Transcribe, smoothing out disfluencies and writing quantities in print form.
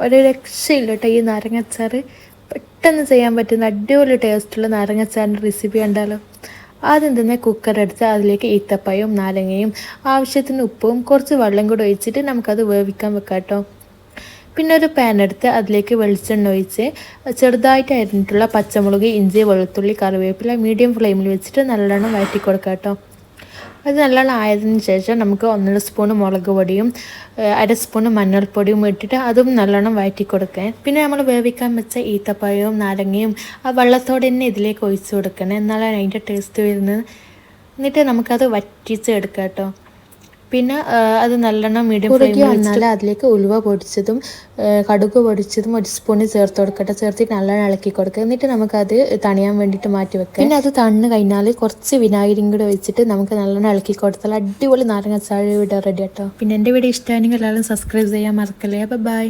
ഒരു രക്ഷയില്ല കേട്ടോ ഈ നാരങ്ങച്ചാറ്. പെട്ടെന്ന് ചെയ്യാൻ പറ്റുന്ന അടിപൊളി ടേസ്റ്റുള്ള നാരങ്ങച്ചാറിൻ്റെ റെസിപ്പി കണ്ടാലോ. ആദ്യം തന്നെ കുക്കർ എടുത്ത് അതിലേക്ക് ഈത്തപ്പഴവും നാരങ്ങയും ആവശ്യത്തിന് ഉപ്പും കുറച്ച് വെള്ളം കൂടി ഒഴിച്ചിട്ട് നമുക്കത് വേവിക്കാൻ വെക്കാം കേട്ടോ. പിന്നെ ഒരു പാൻ എടുത്ത് അതിലേക്ക് വെളിച്ചെണ്ണ ഒഴിച്ച് ചെറുതായിട്ട് അരിഞ്ഞിട്ടുള്ള പച്ചമുളക്, ഇഞ്ചി, വെളുത്തുള്ളി, കറിവേപ്പില മീഡിയം ഫ്ലെയിമിൽ വെച്ചിട്ട് നല്ലോണം വഴറ്റി കൊടുക്കാം കേട്ടോ. അത് നല്ലോണം ആയതിനു ശേഷം നമുക്ക് 1.5 സ്പൂൺ മുളക് പൊടിയും 1/2 സ്പൂൺ മഞ്ഞൾപ്പൊടിയും ഇട്ടിട്ട് അതും നല്ലോണം വഴറ്റി കൊടുക്കാൻ. പിന്നെ നമ്മൾ വേവിക്കാൻ വെച്ച ഈത്തപ്പഴവും നാരങ്ങയും ആ വെള്ളത്തോടെ തന്നെ ഇതിലേക്ക് ഒഴിച്ച് കൊടുക്കണം, എന്നാലാണ് അതിൻ്റെ ടേസ്റ്റ് വരുന്നത്. എന്നിട്ട് നമുക്കത് വറ്റിച്ചെടുക്കാം കേട്ടോ. പിന്നെ അത് നല്ലോണം മീഡിയം ഫ്ലെയിമിൽ വന്നാൽ അതിലേക്ക് ഉലുവ പൊടിച്ചതും കടുക് പൊടിച്ചതും 1 സ്പൂൺ ചേർത്ത് കൊടുക്കട്ടെ. ചേർത്തിട്ട് നല്ലോണം ഇളക്കി കൊടുക്കുക. എന്നിട്ട് നമുക്കത് തണിയാൻ വേണ്ടിയിട്ട് മാറ്റി വെക്കാം. പിന്നെ അത് തണ്ണ് കഴിഞ്ഞാൽ കുറച്ച് വിനാഗിരിയും കൂടെ വെച്ചിട്ട് നമുക്ക് നല്ലോണം ഇളക്കി കൊടുത്താൽ അടിപൊളി നാരങ്ങ അച്ചാർ ഇവിടെ റെഡി കേട്ടോ. പിന്നെ എൻ്റെ വീഡിയോ ഇഷ്ടമാണെങ്കിൽ എല്ലാവരും സബ്സ്ക്രൈബ് ചെയ്യാൻ മറക്കല്ലേ. ബൈ.